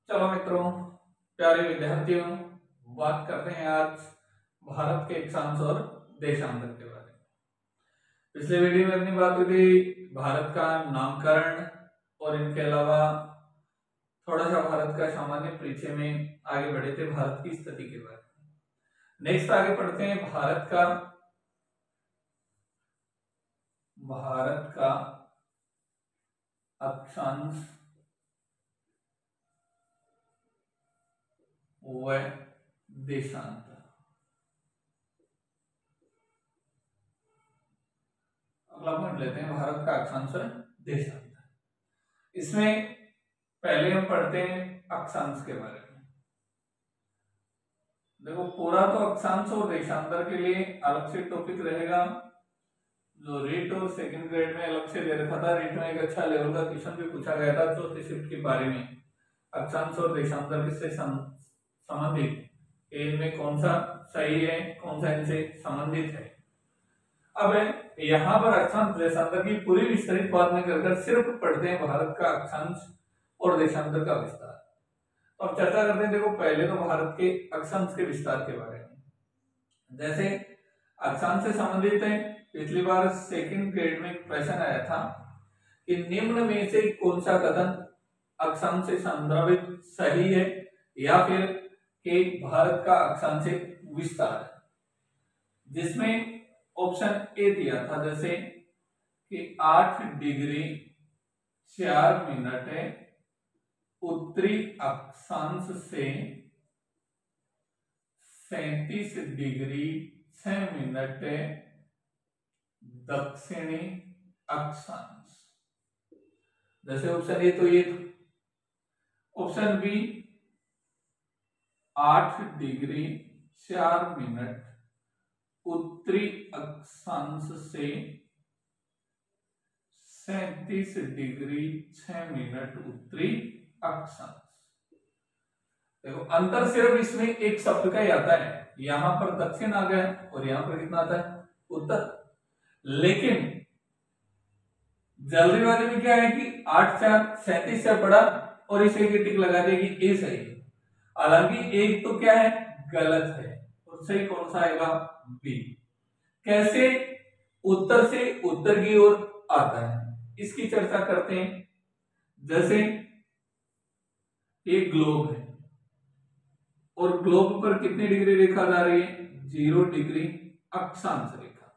चलो मित्रों, प्यारे विद्यार्थियों, बात करते हैं आज भारत के अक्षांश और देशांतर के बारे में। पिछले वीडियो में अपनी बात हुई थी भारत का नामकरण और इनके अलावा थोड़ा सा भारत का सामान्य परिचय में आगे बढ़े थे, भारत की स्थिति के बारे में। नेक्स्ट आगे पढ़ते हैं भारत का अक्षांश व देशांतर। अगला पॉइंट लेते हैं भारत का अक्षांश और देशांतर। इसमें पहले हम पढ़ते हैं अक्षांश के बारे में। देखो, पूरा तो अक्षांश और देशांतर के लिए अलग से टॉपिक रहेगा, जो रीट और सेकंड ग्रेड में अलग से दे रखा था। रीट में एक अच्छा लेवल का क्वेश्चन भी पूछा गया था चौथे शिफ्ट के बारे में, अक्षांश और देशांतर किससे संबंधित, इनमें कौन सा सही है, कौन सा इनसे संबंधित है। अब यहाँ पर अक्षांश देशांतर की पूरी विस्तृत बात नहीं कर सिर्फ पढ़ते हैं भारत का अक्षांश और देशांतर का विस्तार। तो अब चर्चा करते हैं। देखो, पहले तो भारत के अक्षांश के विस्तार के बारे में। जैसे अक्षांश से संबंधित है, पिछली बार सेकंड ग्रेड में एक प्रश्न आया था कि निम्न में से कौन सा कथन अक्षांश से संदर्भित सही है, या फिर कि भारत का अक्षांश विस्तार है, जिसमें ऑप्शन ए दिया था जैसे कि 8 डिग्री 4 मिनट है उत्तरी अक्षांश से 37 डिग्री 6 मिनट दक्षिणी अक्षांश। जैसे ऑप्शन ए तो ये था। ऑप्शन बी 8 डिग्री 4 मिनट उत्तरी अक्षांश से 37 डिग्री 6 मिनट उत्तरी अक्षांश। देखो, अंतर सिर्फ इसमें एक शब्द का ही आता है। यहां पर दक्षिण आ गया और यहां पर कितना आता है, उत्तर। लेकिन जल्दीबाजी में क्या है कि 8 4 37 से पड़ा और इसे टिक लगा देगी, ए सही है। हालांकि एक तो क्या है, गलत है, और सही कौन सा आएगा, बी। कैसे उत्तर से उत्तर की ओर आता है, इसकी चर्चा करते हैं। जैसे एक ग्लोब है और ग्लोब पर कितनी डिग्री रेखा जा रही है, 0 डिग्री अक्षांश रेखा।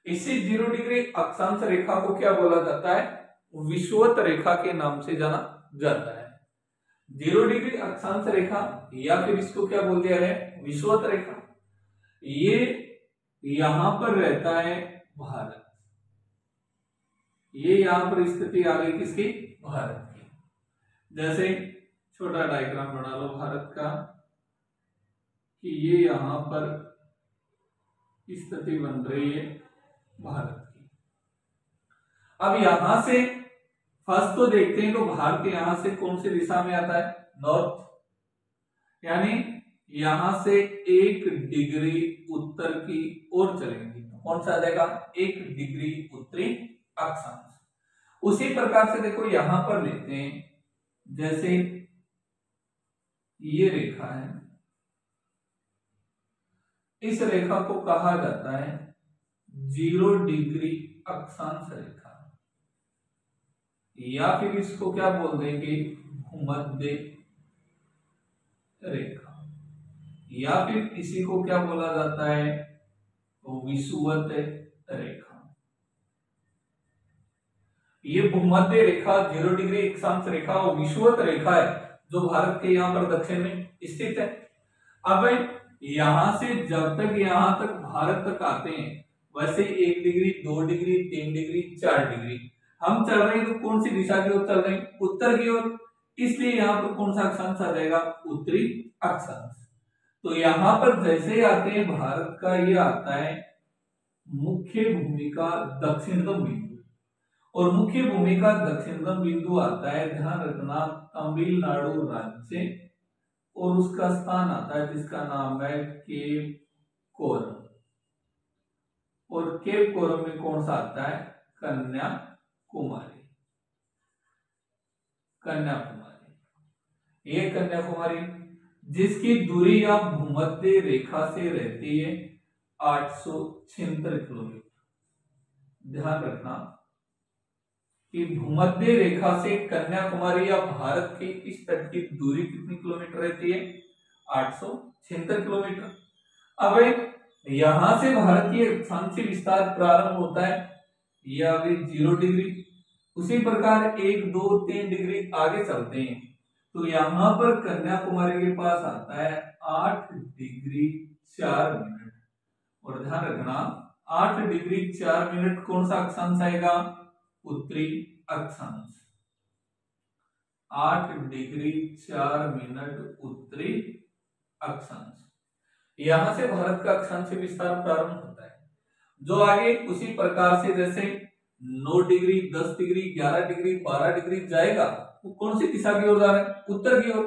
इसी 0 डिग्री अक्षांश रेखा को क्या बोला जाता है, विषुवत रेखा के नाम से जाना जाता है। 0 डिग्री अक्षांश रेखा, या फिर इसको क्या बोल दिया है, विषुवत रेखा। ये यहां पर रहता है भारत, ये यहां पर स्थिति आ गई किसकी, भारत की। जैसे छोटा डायग्राम बना लो भारत का, कि ये यहां पर स्थिति बन रही है भारत की। अब यहां से फर्स्ट तो देखते हैं, तो भारत यहां से कौन सी दिशा में आता है, नॉर्थ, यानी यहां से 1 डिग्री उत्तर की ओर चलेंगे। कौन सा आ जाएगा, 1 डिग्री उत्तरी अक्षांश। उसी प्रकार से देखो यहां पर लेते हैं, जैसे ये रेखा है, इस रेखा को कहा जाता है 0 डिग्री अक्षांश रेखा, या फिर इसको क्या बोल देंगे, भूमध्य रेखा, या फिर इसी को क्या बोला जाता है, विषुवत रेखा। ये भूमध्य रेखा, 0 डिग्री अक्षांश रेखा और विषुवत रेखा है, जो भारत के यहाँ पर दक्षिण में स्थित है। अब यहां से जब तक यहां तक भारत तक आते हैं, वैसे 1 डिग्री 2 डिग्री 3 डिग्री 4 डिग्री हम चल रहे हैं, तो कौन सी दिशा की ओर चल रहे हैं, उत्तर की ओर। इसलिए यहाँ पर कौन सा अक्षांश आ जाएगा, उत्तरी अक्षांश। तो यहां पर जैसे आते हैं, भारत का ये आता है मुख्य भूमिका दक्षिणतम बिंदु, और मुख्य भूमिका दक्षिणतम बिंदु आता है, ध्यान रखना, तमिलनाडु राज्य, और उसका स्थान आता है जिसका नाम है केप कोरम। और केप कोरम में कौन सा आता है, कन्याकुमारी। ये कन्याकुमारी, जिसकी दूरी या भूमध्य रेखा से रहती है 876 किलोमीटर। ध्यान रखना कि भूमध्य रेखा से कन्याकुमारी या भारत के इस तट की दूरी कितनी किलोमीटर रहती है? 876 किलोमीटर। अब यहां से भारत की अक्षांशीय विस्तार प्रारंभ होता है, यह आगे 0 डिग्री। उसी प्रकार 1, 2, 3 डिग्री आगे चलते हैं तो यहां पर कन्याकुमारी के पास आता है 8 डिग्री 4 मिनट। और ध्यान रखना 8 डिग्री 4 मिनट कौन सा अक्षांश आएगा? उत्तरी अक्षांश। 8 डिग्री 4 मिनट उत्तरी अक्षांश। यहां से भारत का अक्षांशीय विस्तार प्रारंभ होता है, जो आगे उसी प्रकार से जैसे 9 डिग्री 10 डिग्री 11 डिग्री 12 डिग्री जाएगा, वो कौन सी दिशा की ओर जा रहा है? उत्तर की ओर।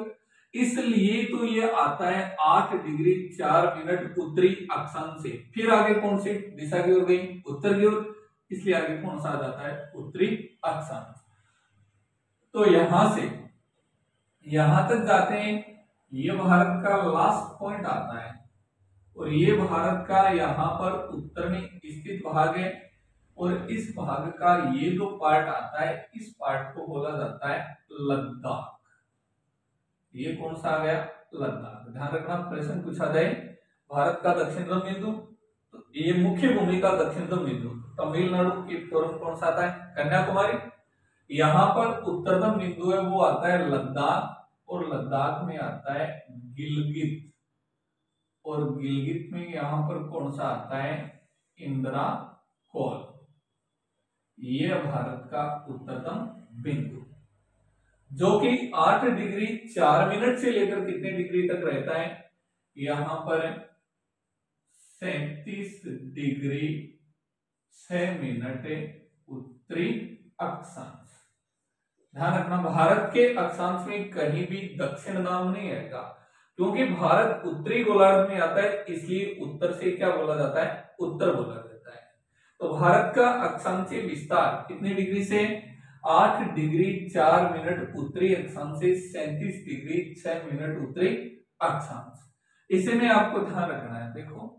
इसलिए तो ये आता है 8 डिग्री 4 मिनट उत्तरी अक्षांश से। फिर आगे कौन सी दिशा की ओर गई? उत्तर की ओर। इसलिए आगे कौन सा आ जाता है? उत्तरी अक्षांश। तो यहां से यहां तक जाते हैं, ये भारत का लास्ट पॉइंट आता है और ये भारत का यहाँ पर उत्तर में स्थित भाग है। और इस भाग का ये जो पार्ट आता है, इस पार्ट को बोला जाता है लद्दाख। ये कौन सा आ गया? लद्दाख। ध्यान रखना प्रश्न पूछा जाए भारत का दक्षिणतम बिंदु, तो ये मुख्य भूमि का दक्षिणतम बिंदु तमिलनाडु की तरफ कौन सा आता है? कन्याकुमारी। यहाँ पर उत्तरतम बिंदु है वो आता है लद्दाख, और लद्दाख में आता है गिलगित, और गिलगित में यहाँ पर कौन सा आता है? इंद्राकोल। ये भारत का उत्तरतम बिंदु, जो कि 8 डिग्री 4 मिनट से लेकर कितने डिग्री तक रहता है? यहाँ पर 37 डिग्री 6 मिनट उत्तरी अक्षांश। ध्यान रखना भारत के अक्षांश में कहीं भी दक्षिण नाम नहीं आएगा, क्योंकि भारत उत्तरी गोलार्ध में आता है, इसलिए उत्तर से क्या बोला जाता है? उत्तर बोला जाता है। तो भारत का अक्षांशीय विस्तार कितने डिग्री से? 8 डिग्री 4 मिनट उत्तरी अक्षांश से 37 डिग्री 6 मिनट उत्तरी अक्षांश। इसे में आपको ध्यान रखना है, देखो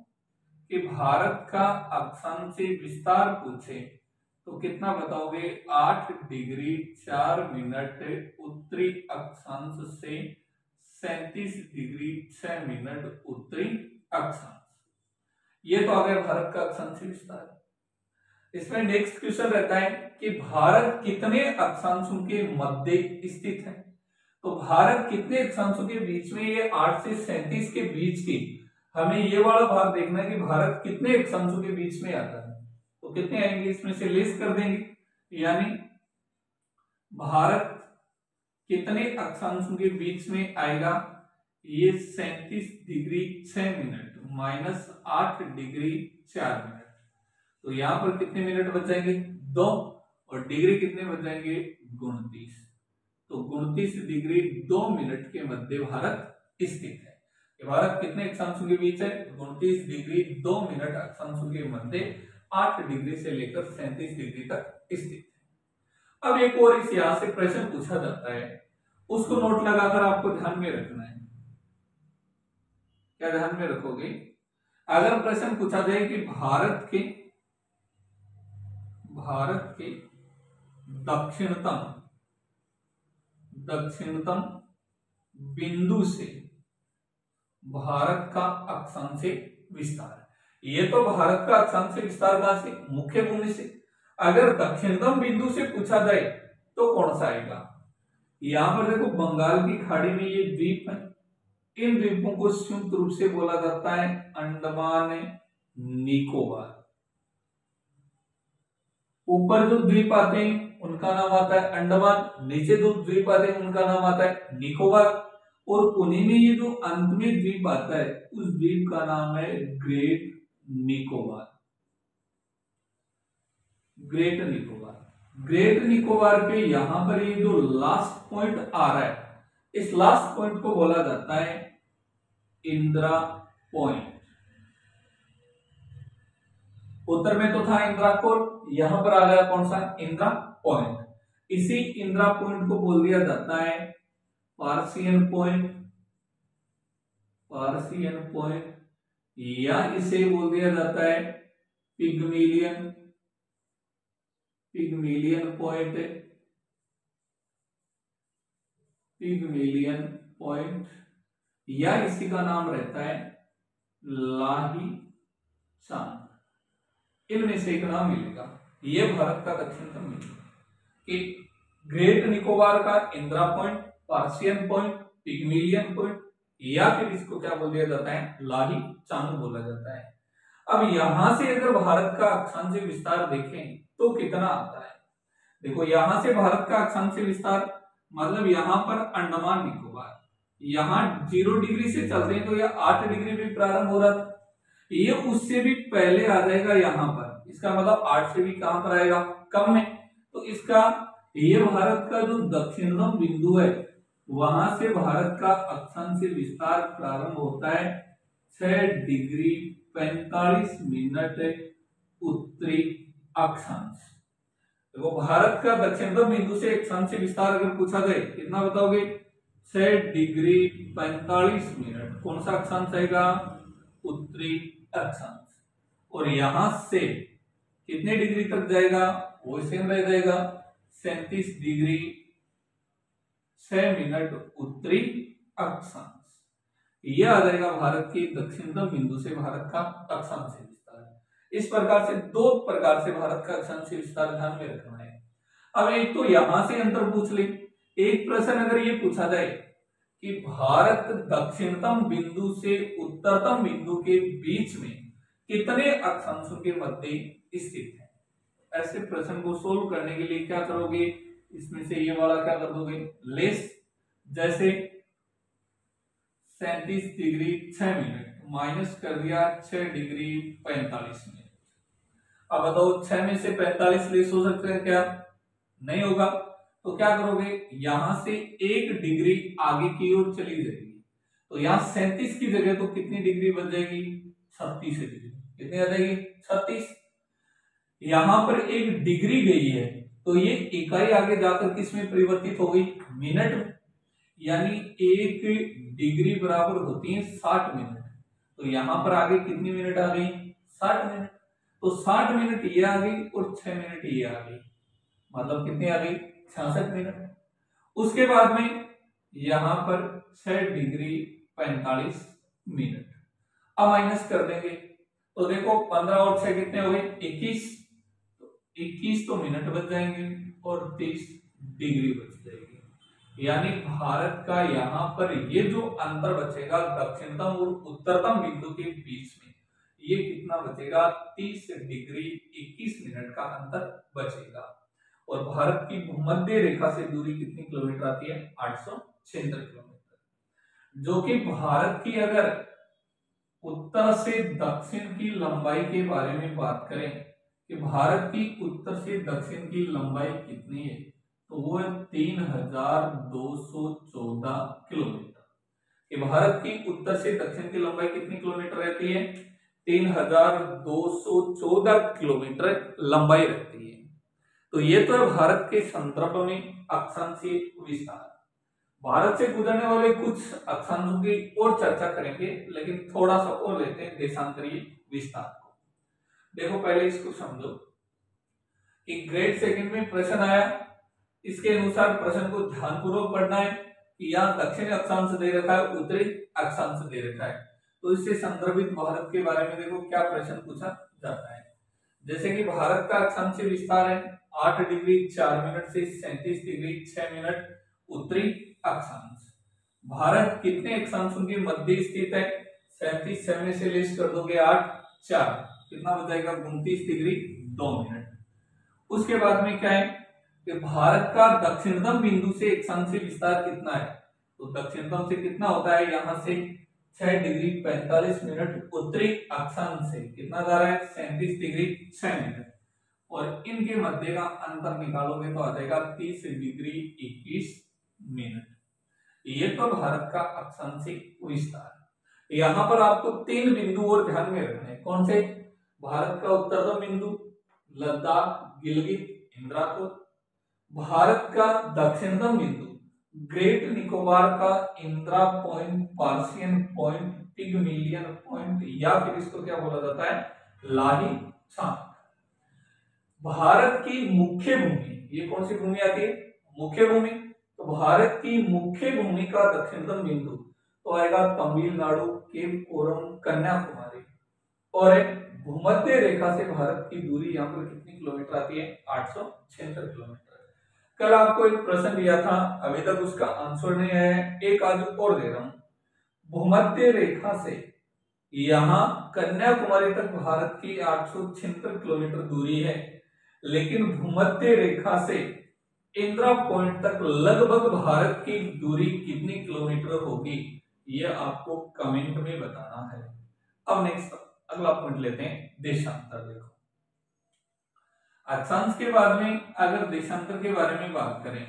कि भारत का अक्षांशीय विस्तार पूछे तो कितना बताओगे? 8 डिग्री 4 मिनट उत्तरी अक्षांश से 37 डिग्री 6 मिनट उत्तरी अक्षांश। ये तो आ गया भारत का अक्षांशीय विस्तार। इसमें नेक्स्ट क्वेश्चन रहता है कि भारत कितने अक्षांशों के मध्य स्थित है? तो भारत कितने अक्षांशों के बीच में? ये 8 से 37 के बीच की, हमें ये वाला भाग देखना है कि भारत कितने अक्षांशों के बीच में आता है। तो कितने आएंगे? इसमें से लेस कर देंगे, यानी भारत कितने अक्षांशों के बीच में आएगा? ये 37 degree 6 minute minus 8 degree 4 minute. तो यहां पर कितने मिनट बच जाएंगे? 2, और डिग्री कितने बच जाएंगे? 29। तो 29 डिग्री 2 मिनट के मध्य भारत स्थित है। भारत कितने अक्षांशों के बीच है? 29 डिग्री 2 मिनट अक्षांशों के मध्य 8 डिग्री से लेकर 37 डिग्री तक स्थित है। अब एक और इस यहां से प्रश्न पूछा जाता है, उसको नोट लगाकर आपको ध्यान में रखना है। क्या ध्यान में रखोगे? अगर प्रश्न पूछा जाए कि भारत के दक्षिणतम बिंदु से भारत का अक्षांशीय विस्तार, ये तो भारत का अक्षांशीय विस्तार कहां से? मुख्य भूमि से। अगर दक्षिणतम बिंदु से पूछा जाए तो कौन सा आएगा? यहां पर देखो बंगाल की खाड़ी में ये द्वीप है, इन द्वीपों को संयुक्त रूप से बोला जाता है अंडमान निकोबार। ऊपर जो द्वीप आते हैं उनका नाम आता है अंडमान, नीचे जो द्वीप आते हैं उनका नाम आता है निकोबार, और उन्हीं में ये जो अंत में द्वीप आता है उस द्वीप का नाम है ग्रेट निकोबार। ग्रेट निकोबार पे यहां पर ये जो लास्ट पॉइंट आ रहा है, इस लास्ट पॉइंट को बोला जाता है इंदिरा पॉइंट। उत्तर में तो था इंदिराकोल, यहां पर आ गया कौन सा? इंदिरा पॉइंट। इसी इंदिरा पॉइंट को बोल दिया जाता है पार्सियन पॉइंट, या इसे बोल दिया जाता है पिग्मेलियन पॉइंट, पिग्मेलियन पॉइंट, या इसी का नाम रहता है लाही चांद। इनमें से एक नाम मिलेगा। ये भारत का दक्षिणतम बिंदु कि ग्रेट निकोबार का Indira point, Parsons point, Pygmalion point, या फिर इसको क्या बोल दिया जाता है लाही चांद बोला जाता है। अब यहां से अगर भारत का अक्षांशीय विस्तार देखें तो कितना आता है। देखो यहां से भारत का अक्षांशीय विस्तार मतलब यहां पर अंडमान निकोबार, यहां 0 डिग्री से चलते हैं तो यह 8 डिग्री भी प्रारंभ हो रहा था, ये उससे भी पहले आ जाएगा यहाँ पर। इसका मतलब 8 से भी कहां पर आएगा कम में। तो इसका ये भारत का जो दक्षिणतम बिंदु है वहां से भारत का अक्षांशीय विस्तार प्रारंभ होता है 6 डिग्री 45 मिनट उत्तरी अक्षांश। देखो भारत का दक्षिणतम बिंदु से अक्षांशीय विस्तार अगर पूछा जाए कितना बताओगे 6 डिग्री 45 मिनट। कौन सा अक्षांश आएगा उत्तरी अक्षांश। और यहां से कितने डिग्री तक जाएगा वो सेम रह जाएगा 37 डिग्री 6 मिनट उत्तरी अक्षांश। यह आ जाएगा भारत के दक्षिणतम बिंदु से भारत का अक्षांशीय विस्तार। इस प्रकार से 2 प्रकार से भारत का अक्षांशीय विस्तार ध्यान में रखना है। अब एक तो यहां से अंतर पूछ ले। एक प्रश्न अगर ये पूछा जाए कि भारत दक्षिणतम बिंदु से उत्तरतम बिंदु के बीच में कितने अक्षांशों के मध्य स्थित है, ऐसे प्रश्न को सोल्व करने के लिए क्या करोगे, इसमें से ये वाला क्या कर दोगे लेस, जैसे 37 डिग्री 6 मिनट माइनस कर दिया 6 डिग्री 45 मिनट। अब बताओ 6 में से 45 लेस हो सकते हैं क्या, नहीं होगा। तो क्या करोगे यहां से 1 डिग्री आगे की ओर चली जाएगी, तो यहां 37 की जगह तो कितनी डिग्री बच जाएगी 36 डिग्री। कितनी आ जाएगी 36। यहां पर 1 डिग्री गई है तो ये इकाई आगे जाकर किसमें परिवर्तित हो गई मिनट में, यानी 1 डिग्री बराबर होती है 60 मिनट। तो यहां पर आगे कितनी मिनट आ गई 60 मिनट। तो 60 मिनट ये आ गई और 6 मिनट ये आ गई, मतलब कितनी आ गई 66 मिनट। उसके बाद में यहां पर 6 डिग्री 45 मिनट। अब माइनस कर देंगे तो देखो 15 और 6 कितने हो गए 21। तो 21 तो मिनट बच जाएंगे और 30 डिग्री बच जाएगी। यानी भारत का यहां पर ये जो अंतर बचेगा दक्षिणतम और उत्तरतम बिंदु के बीच में, ये कितना बचेगा 30 डिग्री 21 मिनट का अंतर बचेगा। और भारत की भूमध्य रेखा से दूरी कितनी किलोमीटर आती है 876 किलोमीटर, जो कि भारत की अगर उत्तर से दक्षिण की लंबाई के बारे में बात करें कि भारत की उत्तर से दक्षिण की लंबाई कितनी है तो वो है 3214 किलोमीटर। कि भारत की उत्तर से दक्षिण की लंबाई कितनी किलोमीटर रहती है 3214 किलोमीटर लंबाई रहती है। तो ये तो है भारत के संदर्भ में अक्षांशीय विस्तार। भारत से गुजरने वाले कुछ अक्षांशों की और चर्चा करेंगे, लेकिन थोड़ा सा और लेते हैं देशांतरीय विस्तार को। देखो पहले इसको समझो कि ग्रेड सेकंड में प्रश्न आया, इसके अनुसार प्रश्न को ध्यानपूर्वक पढ़ना है कि यहाँ दक्षिणी अक्षांश दे रखा है उत्तरी अक्षांश दे रखा है, तो इससे संदर्भित भारत के बारे में देखो क्या प्रश्न पूछा जाता है। जैसे कि भारत का अक्षांशीय विस्तार है 8 डिग्री 4 मिनट से 37 डिग्री 6 मिनट उत्तरी अक्षांश। भारत कितने अक्षांशों के मध्य स्थित है 37 6 में से लेस कर दोगे 8 4 कितना हो जाएगा 29 डिग्री 2 मिनट। उसके बाद में क्या है कि भारत का दक्षिणतम बिंदु से अक्षांशीय विस्तार कितना है, तो दक्षिणतम से कितना होता है यहां से 6 डिग्री 45 मिनट उत्तरी अक्षांश से कितना जा रहा है 37 डिग्री 6 मिनट। और इनके मध्य का अंतर निकालोगे तो आ जाएगा 30 डिग्री 21 मिनट। ये तो भारत का अक्षांशीय विस्तार। यहां पर आपको 3 बिंदु और ध्यान में रखने हैं। कौन से, भारत का उत्तरतम बिंदु लद्दाख गिलगित इंद्राकोट, भारत का दक्षिणतम बिंदु ग्रेट निकोबार का Indira point, Parsons point, Pygmalion point, या फिर इसको क्या बोला जाता है, लाही छांग। भारत की मुख्य भूमि, ये कौन सी भूमि आती है, मुख्य भूमि। तो भारत की मुख्य भूमि का दक्षिणतम बिंदु तो आएगा तमिलनाडु के कोरम, कन्याकुमारी। और भूमध्य रेखा से भारत की दूरी यहाँ पर कितनी किलोमीटर आती है, 876 किलोमीटर। कल आपको एक प्रश्न दिया था, अभी तक उसका आंसर नहीं आया है, एक आज और दे रहा हूं। भूमध्य रेखा से यहाँ कन्याकुमारी तक भारत की 876 किलोमीटर दूरी है, लेकिन भूमध्य रेखा से इंदिरा पॉइंट तक लगभग भारत की दूरी कितनी किलोमीटर होगी, ये आपको कमेंट में बताना है। अब नेक्स्ट अगला पॉइंट लेते हैं, देशांतर। देखो अक्षांश के बाद में अगर देशांतर के बारे में बात करें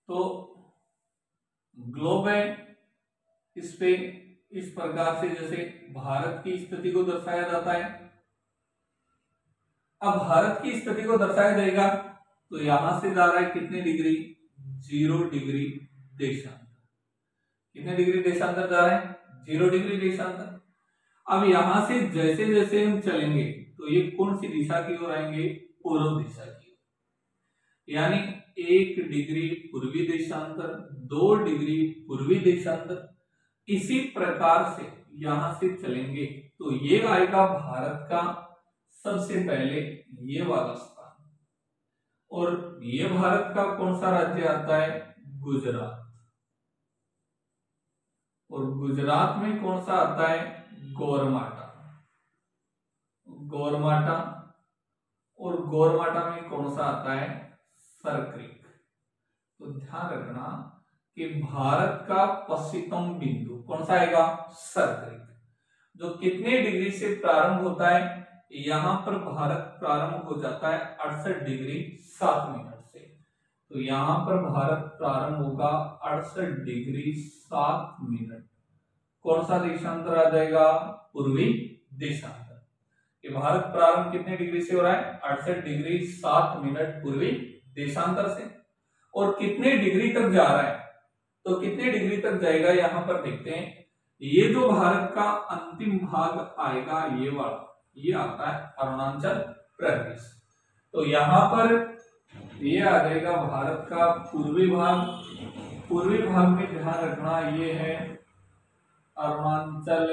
तो ग्लोब है, इस पे इस प्रकार से जैसे भारत की स्थिति को दर्शाया जाता है। अब भारत की स्थिति को दर्शाया जाएगा तो यहां से जा रहा है कितने डिग्री, 0 डिग्री देशांतर। कितने डिग्री देशांतर जा रहे हैं, 0 डिग्री देशांतर। अब यहां से जैसे जैसे हम चलेंगे तो ये कौन सी दिशा की ओर आएंगे, पूर्व दिशा की ओर। यानी 1 डिग्री पूर्वी देशांतर, 2 डिग्री पूर्वी देशांतर। इसी प्रकार से यहां से चलेंगे तो ये आएगा भारत का सबसे पहले ये वाला स्थान, और ये भारत का कौन सा राज्य आता है, गुजरात। और गुजरात में कौन सा आता है, गोरमाटा। गोरमाटा, और गोरमाटा में कौन सा आता है, सरक्रिक। तो ध्यान रखना कि भारत का पश्चिमतम बिंदु कौन सा आएगा, सरक्रिक, जो कितने डिग्री से प्रारंभ होता है, यहां पर भारत प्रारंभ हो जाता है 68 डिग्री 7 मिनट से। तो यहां पर भारत प्रारंभ होगा 68 डिग्री 7 मिनट। कौन सा देशांतर आ जाएगा, पूर्वी देशांतर। ये भारत प्रारंभ कितने डिग्री से हो रहा है, 68 डिग्री 7 मिनट पूर्वी देशांतर से। और कितने डिग्री तक जा रहा है, तो कितने डिग्री तक जाएगा यहां पर देखते हैं। ये जो भारत का अंतिम भाग आएगा, ये वाला, ये आता है अरुणाचल प्रदेश। तो यहां पर ये आ जाएगा भारत का पूर्वी भाग। पूर्वी भाग में ध्यान रखना ये है अरुणाचल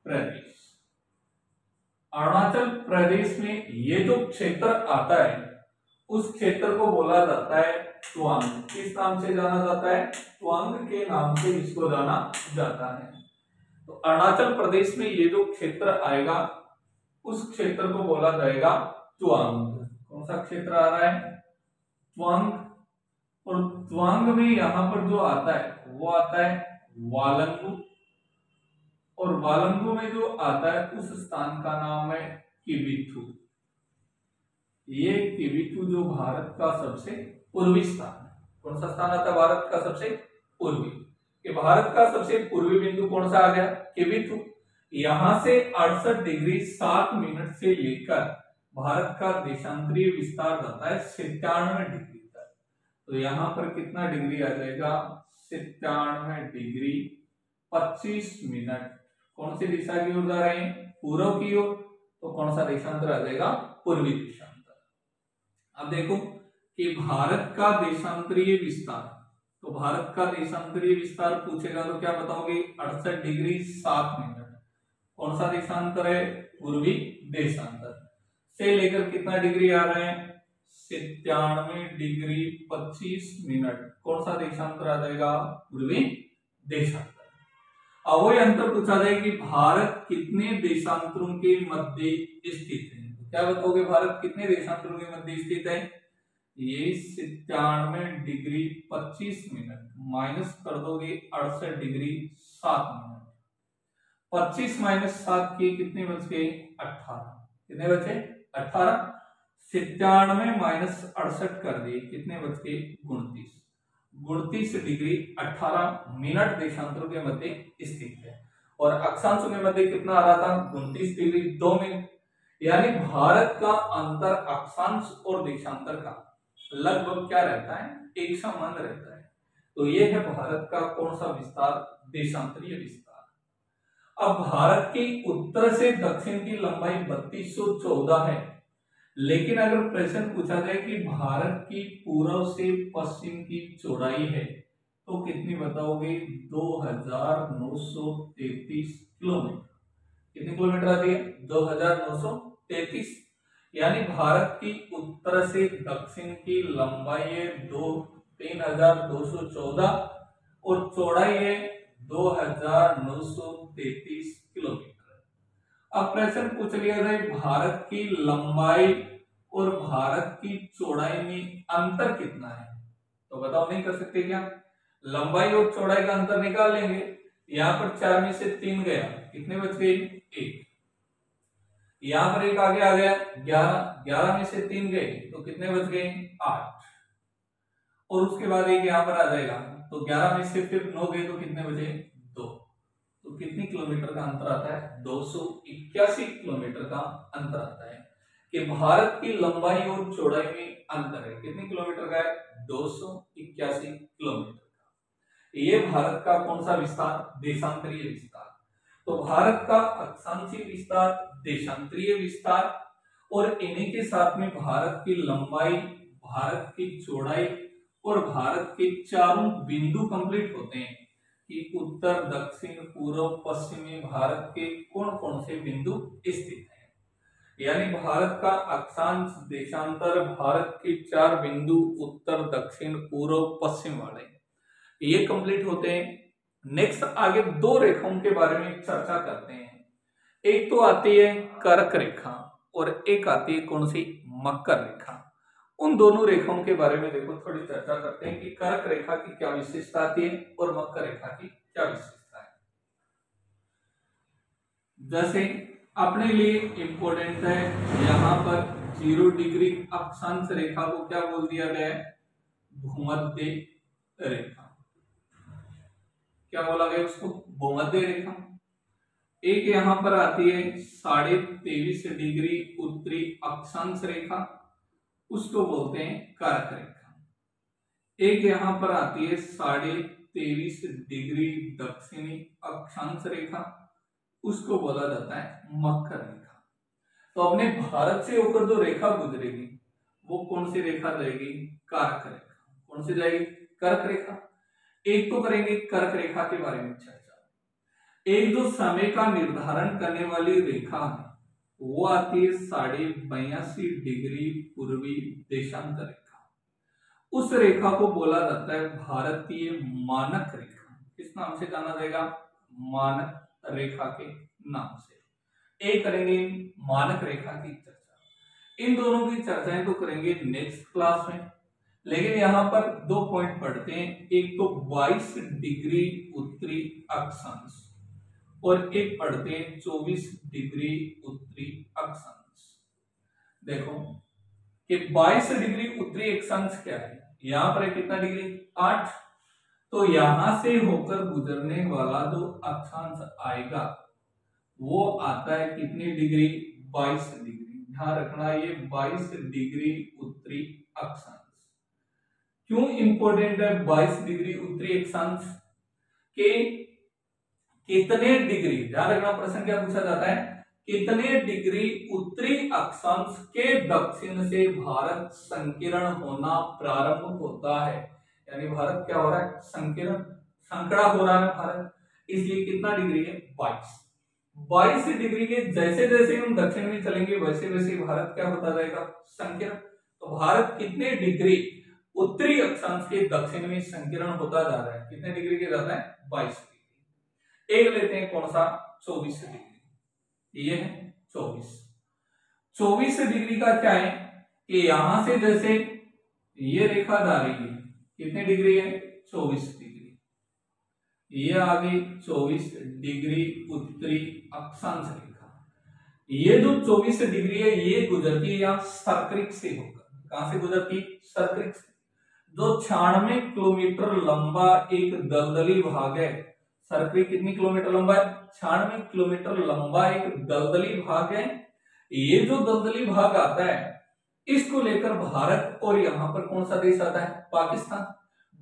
प्रदेश। अरुणाचल प्रदेश में ये जो क्षेत्र आता है उस क्षेत्र को बोला जाता है त्वांग। किस नाम से जाना जाता है, त्वांग के नाम से इसको जाना जाता है। तो अरुणाचल प्रदेश में ये जो क्षेत्र आएगा उस क्षेत्र को बोला जाएगा त्वांग। कौन सा क्षेत्र आ रहा है, त्वांग। और त्वांग में यहां पर जो आता है वो आता है वालंगू। और वालंगू में जो आता है उस स्थान का नाम है किबिथु। ये किबिथु जो भारत का सबसे पूर्वी स्थान है। कौन सा स्थान आता है भारत का सबसे पूर्वी, कि भारत का सबसे पूर्वी बिंदु कौन सा आ गया, किबिथु। यहां से 68 डिग्री 7 मिनट से लेकर भारत का देशांतरीय विस्तार जाता है 97 डिग्री तक। तो यहां पर कितना डिग्री आ जाएगा, 97 डिग्री 25 मिनट। कौन सी दिशा की ओर जा रहे हैं, पूर्व की ओर। तो कौन सा देशांतर आ जाएगा, पूर्वी देशांतर। अब देखो कि भारत का देशांतरीय विस्तार, तो भारत का देशांतरीय विस्तार पूछेगा तो क्या बताओगे, 68 डिग्री 7 मिनट। कौन सा देशांतर है, पूर्वी देशांतर। से लेकर कितना डिग्री आ रहे हैं, 97 डिग्री 25 मिनट। कौन सा देशांतर आ जाएगा, पूर्वी देशांतर। अब वही अंतर पूछा जाए कि भारत कितने देशांतरों के मध्य स्थित है। तो क्या बताओगे, भारत कितने देशांतरों के मध्य स्थित है, ये 97 डिग्री 25 मिनट माइनस कर दोगे 68 डिग्री 7 मिनट। 25 माइनस 7 के कितने बच गए, 18। कितने बचे, 18। 97 माइनस 68 कर दिए, कितने बच गए, 29। 29 डिग्री 18 मिनट देशांतरों के मध्य स्थित है। और अक्षांशों के मध्य कितना आ रहा था, 29 डिग्री 2 मिनट। यानी भारत का अंतर अक्षांश और देशांतर का लगभग क्या रहता है, एक समान रहता है। तो ये है भारत का कौन सा विस्तार, देशांतरीय विस्तार। अब भारत की उत्तर से दक्षिण की लंबाई 3214 है, लेकिन अगर प्रश्न पूछा जाए कि भारत की पूर्व से पश्चिम की चौड़ाई है तो कितनी बताओगे, 2933 किलोमीटर। कितने किलोमीटर आती है, 2933। यानी भारत की उत्तर से दक्षिण की लंबाई है 3214 और चौड़ाई है 2933 किलोमीटर। अब प्रश्न पूछ लिया जाए भारत की लंबाई और भारत की चौड़ाई में अंतर कितना है, तो बताओ नहीं कर सकते क्या, लंबाई और चौड़ाई का अंतर निकाल लेंगे। यहाँ पर 4 में से 3 गया, कितने बच गए, 1। यहाँ पर 1 आगे आ गया 11, 11 में से 3 गए तो कितने बच गए, 8। और उसके बाद एक यहाँ पर आ जाएगा तो 11 में से फिर 9 गए तो कितने बचे, 2। तो कितनी किलोमीटर का अंतर आता है, 281 किलोमीटर का अंतर आता है कि भारत की लंबाई और चौड़ाई में अंतर है। कितने किलोमीटर का है, 281 किलोमीटर का। ये भारत का कौन सा विस्तार, देशांतरीय विस्तार। तो भारत का अक्षांशीय विस्तार, देशांतरीय विस्तार और इन्हीं के साथ में भारत की लंबाई, भारत की चौड़ाई और भारत के चारों बिंदु कंप्लीट होते हैं कि उत्तर, दक्षिण, पूर्व, पश्चिम में भारत के कौन कौन से बिंदु स्थित हैं। यानी भारत का अक्षांश, देशांतर, भारत के 4 बिंदु उत्तर, दक्षिण, पूर्व, पश्चिम वाले ये कंप्लीट होते हैं। नेक्स्ट आगे 2 रेखाओं के बारे में चर्चा करते हैं। एक तो आती है कर्क रेखा और एक आती है कौन सी, मकर रेखा। उन दोनों रेखाओं के बारे में देखो थोड़ी चर्चा करते हैं कि कर्क रेखा की क्या विशेषता आती है और मकर रेखा की क्या विशेषता है। जैसे अपने लिए इंपॉर्टेंट है, यहाँ पर 0 डिग्री अक्षांश रेखा को क्या बोल दिया गया है, भूमध्य रेखा। क्या बोला गया उसको, भूमध्य रेखा। एक यहाँ पर आती है 23.5 डिग्री उत्तरी अक्षांश रेखा, उसको बोलते हैं कर्क रेखा। एक यहाँ पर आती है 23.5 डिग्री दक्षिणी अक्षांश रेखा, उसको बोला जाता है मकर रेखा। तो अपने भारत से होकर जो रेखा गुजरेगी वो कौन सी रेखा रहेगी, कर्क रेखा। कौन सी जाएगी, कर्क रेखा। एक तो करेंगे कर्क रेखा के बारे में चर्चा। एक जो समय का निर्धारण करने वाली रेखा है वो आती है 82.5 डिग्री पूर्वी देशांतर रेखा। उस रेखा को बोला जाता है भारतीय मानक रेखा। किस नाम से जाना जाएगा, मानक रेखा के नाम से। एक करेंगे मानक रेखा की चर्चा। इन दोनों की चर्चाएं तो करेंगे नेक्स्ट क्लास में, लेकिन यहाँ पर 2 पॉइंट पढ़ते हैं। एक तो 22 डिग्री उत्तरी अक्षांश और एक पढ़ते हैं 24 डिग्री उत्तरी अक्षांश। देखो कि 22 डिग्री उत्तरी अक्षांश क्या है, यहाँ पर कितना डिग्री, 8। तो यहां से होकर गुजरने वाला जो अक्षांश आएगा वो आता है कितनी डिग्री, 22 डिग्री। ध्यान रखना ये 22 डिग्री उत्तरी अक्षांश। क्यों इंपॉर्टेंट है 22 डिग्री उत्तरी अक्षांश के, कितने डिग्री, ध्यान रखना प्रश्न क्या पूछा जाता है, कितने डिग्री उत्तरी अक्षांश के दक्षिण से भारत संकीर्ण होना प्रारंभ होता है। यानी भारत क्या हो रहा है, संकीर्ण, संकड़ा हो रहा है भारत, इसलिए कितना डिग्री है, 22। 22 डिग्री के जैसे जैसे हम दक्षिण में चलेंगे वैसे वैसे भारत क्या होता जाएगा, संकीर्ण। तो भारत कितने डिग्री उत्तरी अक्षांश के दक्षिण में संकीर्ण होता जा रहा है, कितने डिग्री के जाता है, 22 डिग्री। एक लेते हैं कौन सा, 24 डिग्री। ये है 24 डिग्री का क्या है कि यहां से जैसे ये रेखा जा रही है, कितने डिग्री है, 24 डिग्री। ये आ गई 24 डिग्री उत्तरी अक्षांश रेखा। ये जो 24 डिग्री है ये गुजरती है यहाँ सर्करिक से होकर। कहां से गुजरती, सर्करिक से। जो 96 किलोमीटर लंबा एक दलदली भाग है, सर्करिक कितनी किलोमीटर लंबा है, 96 किलोमीटर लंबा एक दलदली भाग है। ये जो दलदली भाग आता है इसको लेकर भारत और यहाँ पर कौन सा देश आता है, पाकिस्तान।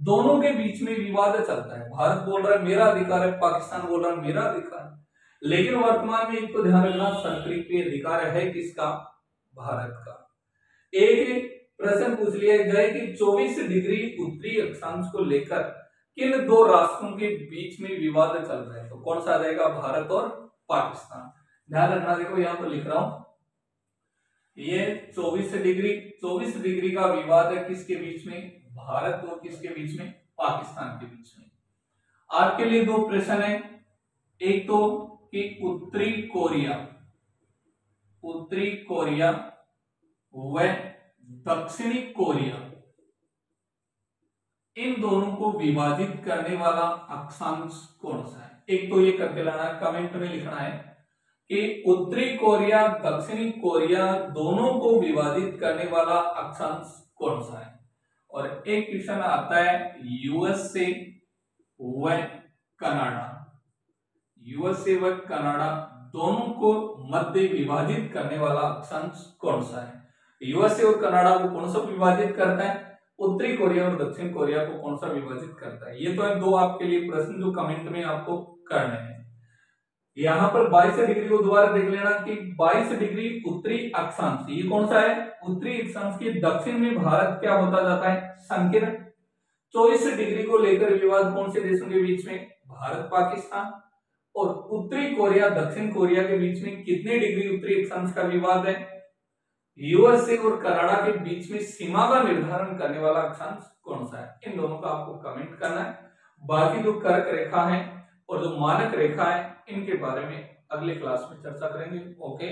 दोनों के बीच में विवाद चलता है, भारत बोल रहा है मेरा अधिकार है, पाकिस्तान बोल रहा है मेरा अधिकार है। लेकिन वर्तमान में एक तो ध्यान रखना, संतृप्ति अधिकार है किसका, भारत का। एक प्रश्न पूछ लिया जाए कि 24 डिग्री उत्तरी अक्षांश को लेकर किन दो राष्ट्रों के बीच में विवाद चल रहा है, तो कौन सा आ जाएगा, भारत और पाकिस्तान। ध्यान रखना, देखो यहां पर लिख रहा हूं, ये 24 डिग्री का विवाद है किसके बीच में, भारत और किसके बीच में, पाकिस्तान के बीच में। आपके लिए दो प्रश्न है, एक तो कि उत्तरी कोरिया व दक्षिणी कोरिया, इन दोनों को विभाजित करने वाला अक्षांश कौन सा है। एक तो ये करके लाना है, कमेंट में लिखना है कि उत्तरी कोरिया दक्षिणी कोरिया दोनों को विभाजित करने वाला अक्षांश कौन सा है। और एक क्वेश्चन आता है यूएसए व कनाडा दोनों को मध्य विभाजित करने वाला अक्षांश कौन सा है। यूएसए और कनाडा को कौन सा विभाजित करता है, उत्तरी कोरिया और दक्षिण कोरिया को कौन सा विभाजित करता है। ये तो है दो आपके लिए प्रश्न जो कमेंट में आपको करने हैं। यहाँ पर 22 डिग्री को दोबारा देख लेना कि 22 डिग्री उत्तरी अक्षांश, ये कौन सा है, उत्तरी अक्षांश के दक्षिण में भारत क्या होता जाता है, संकीर्ण। 24 डिग्री को लेकर विवाद कौन से देशों के बीच में, भारत पाकिस्तान। और उत्तरी कोरिया दक्षिण कोरिया के बीच में कितने डिग्री उत्तरी अक्षांश का विवाद है, यूएसए और कनाडा के बीच में सीमा का निर्धारण करने वाला अक्षांश कौन सा है। इन दोनों का आपको कमेंट करना है। बाकी जो कर्क रेखा है और जो मानक रेखा है इनके बारे में अगले क्लास में चर्चा करेंगे। ओके।